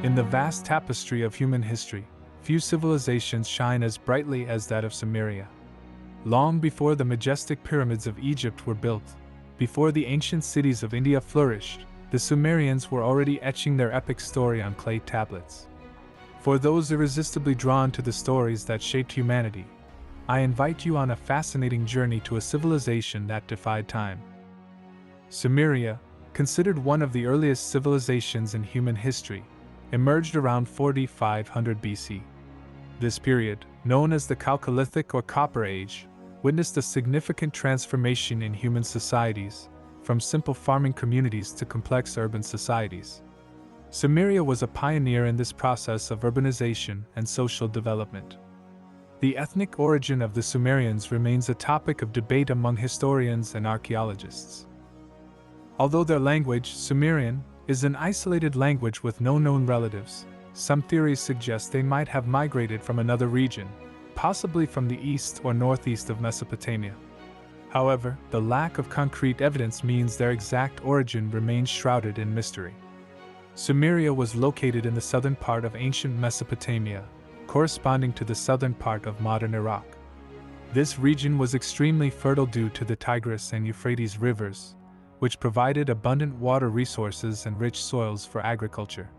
In the vast tapestry of human history, few civilizations shine as brightly as that of Sumeria. Long before the majestic pyramids of Egypt were built, before the ancient cities of India flourished, the Sumerians were already etching their epic story on clay tablets. For those irresistibly drawn to the stories that shaped humanity, I invite you on a fascinating journey to a civilization that defied time. Sumeria, considered one of the earliest civilizations in human history, emerged around 4500 BC. This period, known as the Chalcolithic or Copper Age, witnessed a significant transformation in human societies, from simple farming communities to complex urban societies. Sumeria was a pioneer in this process of urbanization and social development. The ethnic origin of the Sumerians remains a topic of debate among historians and archaeologists. Although their language, Sumerian, is an isolated language with no known relatives, some theories suggest they might have migrated from another region, possibly from the east or northeast of Mesopotamia. However, the lack of concrete evidence means their exact origin remains shrouded in mystery. Sumeria was located in the southern part of ancient Mesopotamia, corresponding to the southern part of modern Iraq. This region was extremely fertile due to the Tigris and Euphrates rivers, which provided abundant water resources and rich soils for agriculture.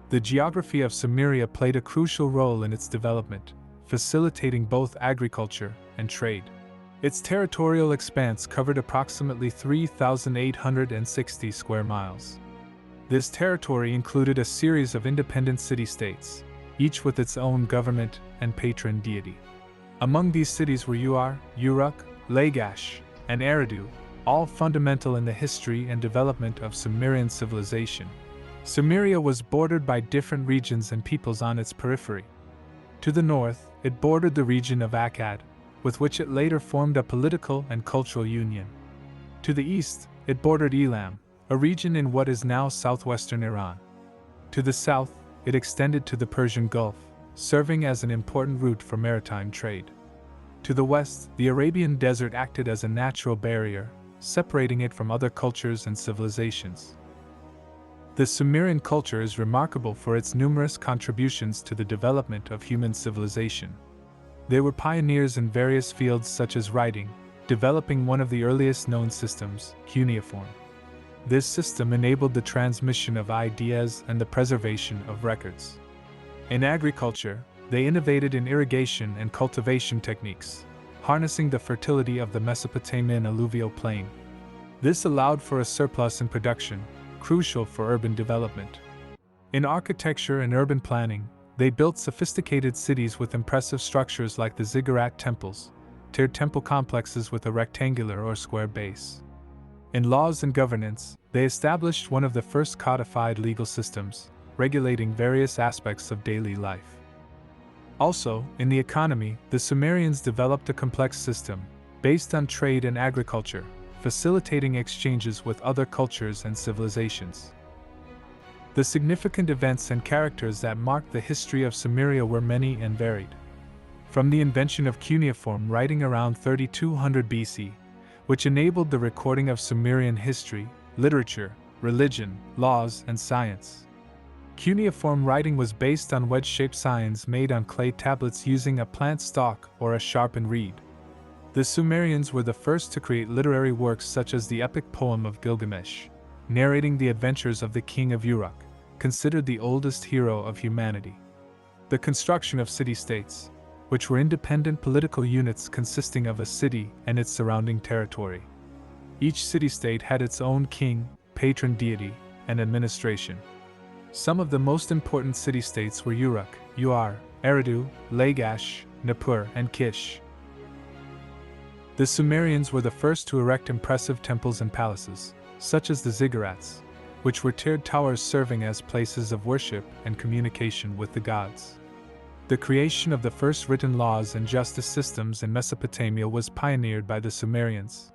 The geography of Sumeria played a crucial role in its development, facilitating both agriculture and trade. Its territorial expanse covered approximately 3,860 square miles. This territory included a series of independent city-states, each with its own government and patron deity. Among these cities were Uruk, Lagash, and Eridu, all fundamental in the history and development of Sumerian civilization. Sumeria was bordered by different regions and peoples on its periphery. To the north, it bordered the region of Akkad, with which it later formed a political and cultural union. To the east, it bordered Elam, a region in what is now southwestern Iran. To the south, it extended to the Persian Gulf, serving as an important route for maritime trade. To the west, the Arabian Desert acted as a natural barrier, separating it from other cultures and civilizations. The Sumerian culture is remarkable for its numerous contributions to the development of human civilization. They were pioneers in various fields such as writing, developing one of the earliest known systems, cuneiform. This system enabled the transmission of ideas and the preservation of records. In agriculture, they innovated in irrigation and cultivation techniques, harnessing the fertility of the Mesopotamian alluvial plain. This allowed for a surplus in production, crucial for urban development. In architecture and urban planning, they built sophisticated cities with impressive structures like the ziggurat temples, tiered temple complexes with a rectangular or square base. In laws and governance, they established one of the first codified legal systems, regulating various aspects of daily life. Also, in the economy, the Sumerians developed a complex system, based on trade and agriculture, facilitating exchanges with other cultures and civilizations. The significant events and characters that marked the history of Sumeria were many and varied. From the invention of cuneiform writing around 3200 BC, which enabled the recording of Sumerian history, literature, religion, laws, and science. Cuneiform writing was based on wedge-shaped signs made on clay tablets using a plant stalk or a sharpened reed. The Sumerians were the first to create literary works such as the epic poem of Gilgamesh, narrating the adventures of the king of Uruk, considered the oldest hero of humanity. The construction of city-states, which were independent political units consisting of a city and its surrounding territory. Each city-state had its own king, patron deity, and administration. Some of the most important city-states were Uruk, Eridu, Lagash, Nippur, and Kish. The Sumerians were the first to erect impressive temples and palaces, such as the ziggurats, which were tiered towers serving as places of worship and communication with the gods. The creation of the first written laws and justice systems in Mesopotamia was pioneered by the Sumerians.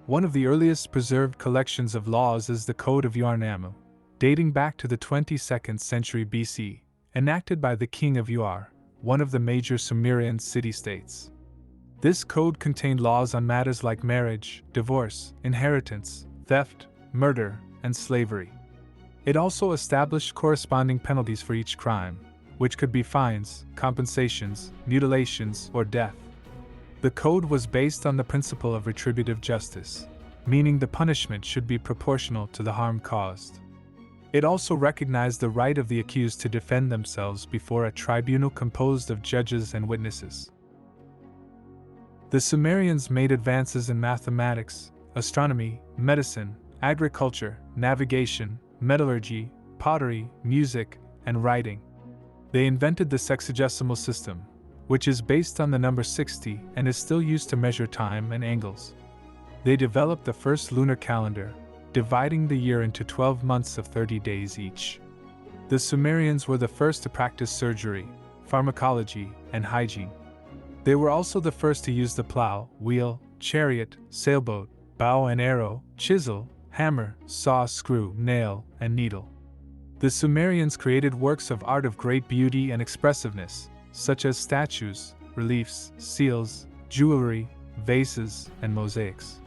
One of the earliest preserved collections of laws is the Code of Ur-Nammu, dating back to the 22nd century BC, enacted by the king of Ur, one of the major Sumerian city-states. This code contained laws on matters like marriage, divorce, inheritance, theft, murder, and slavery. It also established corresponding penalties for each crime, which could be fines, compensations, mutilations, or death. The code was based on the principle of retributive justice, meaning the punishment should be proportional to the harm caused. It also recognized the right of the accused to defend themselves before a tribunal composed of judges and witnesses. The Sumerians made advances in mathematics, astronomy, medicine, agriculture, navigation, metallurgy, pottery, music, and writing. They invented the sexagesimal system, which is based on the number 60 and is still used to measure time and angles. They developed the first lunar calendar, dividing the year into 12 months of 30 days each. The Sumerians were the first to practice surgery, pharmacology, and hygiene. They were also the first to use the plow, wheel, chariot, sailboat, bow and arrow, chisel, hammer, saw, screw, nail, and needle. The Sumerians created works of art of great beauty and expressiveness, such as statues, reliefs, seals, jewelry, vases, and mosaics.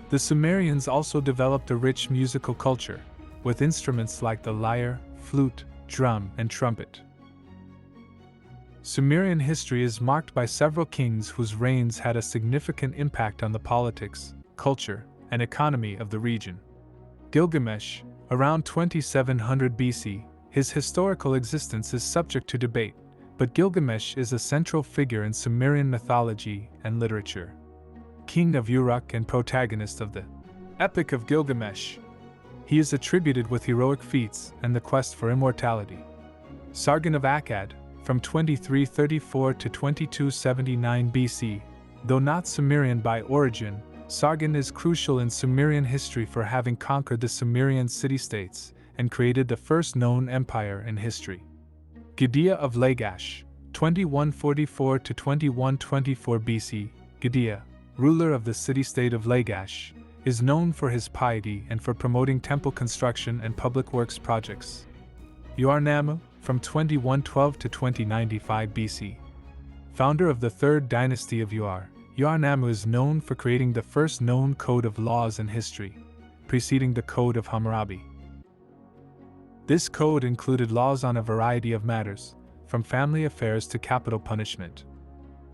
The Sumerians also developed a rich musical culture, with instruments like the lyre, flute, drum, and trumpet. Sumerian history is marked by several kings whose reigns had a significant impact on the politics, culture, and economy of the region. Gilgamesh, around 2700 BC, his historical existence is subject to debate, but Gilgamesh is a central figure in Sumerian mythology and literature. King of Uruk and protagonist of the Epic of Gilgamesh. He is attributed with heroic feats and the quest for immortality. Sargon of Akkad, from 2334 to 2279 BC, though not Sumerian by origin, Sargon is crucial in Sumerian history for having conquered the Sumerian city-states and created the first known empire in history. Gudea of Lagash, 2144 to 2124 BC, Gudea, ruler of the city-state of Lagash, is known for his piety and for promoting temple construction and public works projects. Uarnamu, from 2112 to 2095 BC, founder of the third dynasty of Uarnamu is known for creating the first known code of laws in history, preceding the Code of Hammurabi. This code included laws on a variety of matters, from family affairs to capital punishment.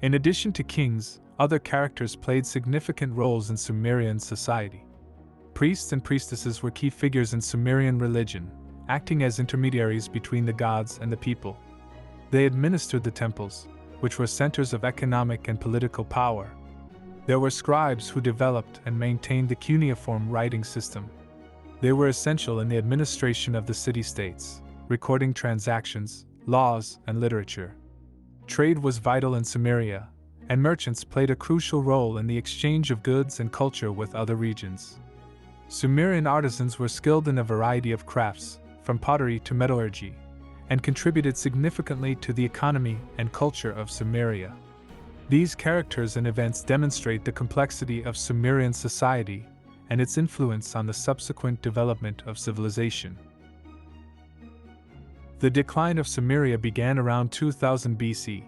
In addition to kings, other characters played significant roles in Sumerian society. Priests and priestesses were key figures in Sumerian religion, acting as intermediaries between the gods and the people. They administered the temples, which were centers of economic and political power. There were scribes who developed and maintained the cuneiform writing system. They were essential in the administration of the city-states, recording transactions, laws, and literature. Trade was vital in Sumeria, and merchants played a crucial role in the exchange of goods and culture with other regions. Sumerian artisans were skilled in a variety of crafts, from pottery to metallurgy, and contributed significantly to the economy and culture of Sumeria. These characters and events demonstrate the complexity of Sumerian society and its influence on the subsequent development of civilization. The decline of Sumeria began around 2000 BC,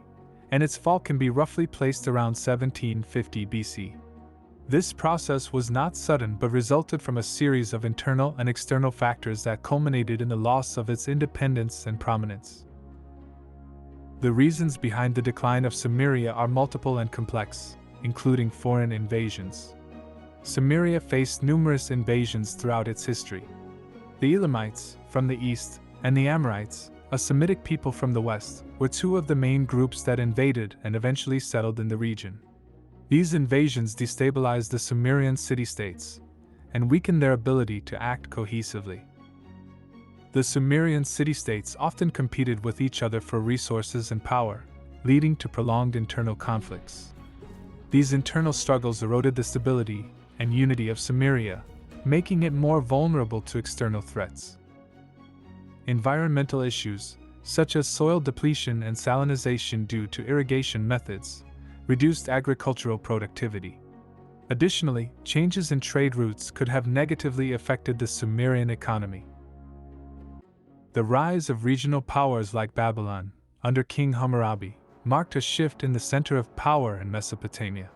and its fall can be roughly placed around 1750 BC. This process was not sudden but resulted from a series of internal and external factors that culminated in the loss of its independence and prominence. The reasons behind the decline of Sumeria are multiple and complex, including foreign invasions. Sumeria faced numerous invasions throughout its history. The Elamites, from the east, and the Amorites, a Semitic people from the west, were two of the main groups that invaded and eventually settled in the region. These invasions destabilized the Sumerian city-states and weakened their ability to act cohesively. The Sumerian city-states often competed with each other for resources and power, leading to prolonged internal conflicts. These internal struggles eroded the stability and unity of Sumeria, making it more vulnerable to external threats. Environmental issues, such as soil depletion and salinization due to irrigation methods, reduced agricultural productivity. Additionally, changes in trade routes could have negatively affected the Sumerian economy. The rise of regional powers like Babylon, under King Hammurabi, marked a shift in the center of power in Mesopotamia.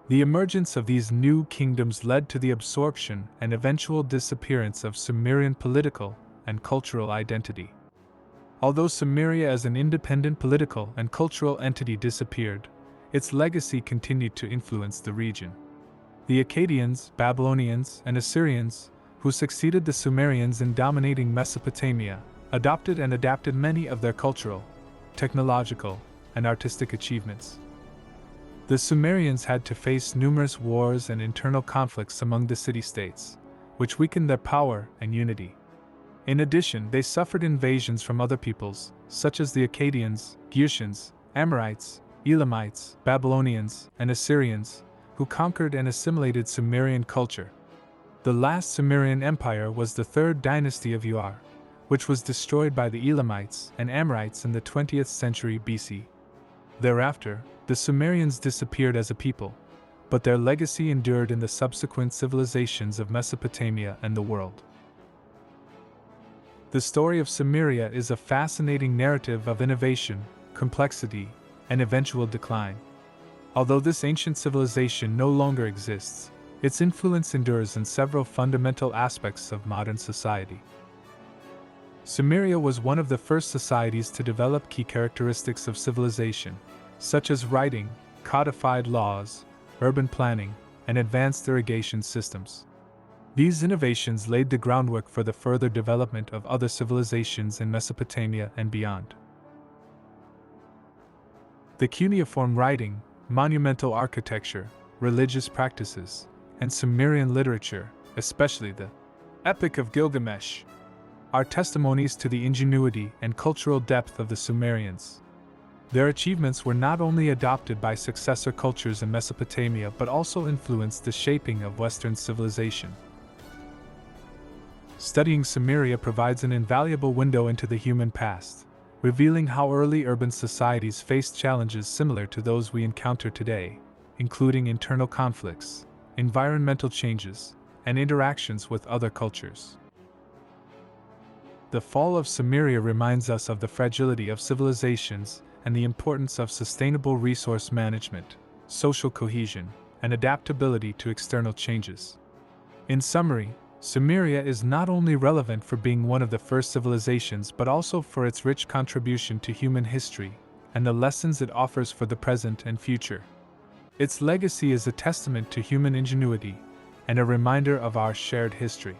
The emergence of these new kingdoms led to the absorption and eventual disappearance of Sumerian political and cultural identity. Although Sumeria as an independent political and cultural entity disappeared, its legacy continued to influence the region. The Akkadians, Babylonians, and Assyrians, who succeeded the Sumerians in dominating Mesopotamia, adopted and adapted many of their cultural, technological, and artistic achievements. The Sumerians had to face numerous wars and internal conflicts among the city-states, which weakened their power and unity. In addition, they suffered invasions from other peoples, such as the Akkadians, Girtians, Amorites, Elamites, Babylonians, and Assyrians, who conquered and assimilated Sumerian culture. The last Sumerian empire was the third dynasty of Ur, which was destroyed by the Elamites and Amorites in the 20th century BC. Thereafter, the Sumerians disappeared as a people, but their legacy endured in the subsequent civilizations of Mesopotamia and the world. The story of Sumeria is a fascinating narrative of innovation, complexity, and eventual decline. Although this ancient civilization no longer exists, its influence endures in several fundamental aspects of modern society. Sumeria was one of the first societies to develop key characteristics of civilization, such as writing, codified laws, urban planning, and advanced irrigation systems. These innovations laid the groundwork for the further development of other civilizations in Mesopotamia and beyond. The cuneiform writing, monumental architecture, religious practices, and Sumerian literature, especially the Epic of Gilgamesh, are testimonies to the ingenuity and cultural depth of the Sumerians. Their achievements were not only adopted by successor cultures in Mesopotamia but also influenced the shaping of Western civilization. Studying Sumeria provides an invaluable window into the human past, revealing how early urban societies faced challenges similar to those we encounter today, including internal conflicts, environmental changes, and interactions with other cultures. The fall of Sumeria reminds us of the fragility of civilizations and the importance of sustainable resource management, social cohesion, and adaptability to external changes. In summary, Sumeria is not only relevant for being one of the first civilizations but also for its rich contribution to human history and the lessons it offers for the present and future. Its legacy is a testament to human ingenuity and a reminder of our shared history.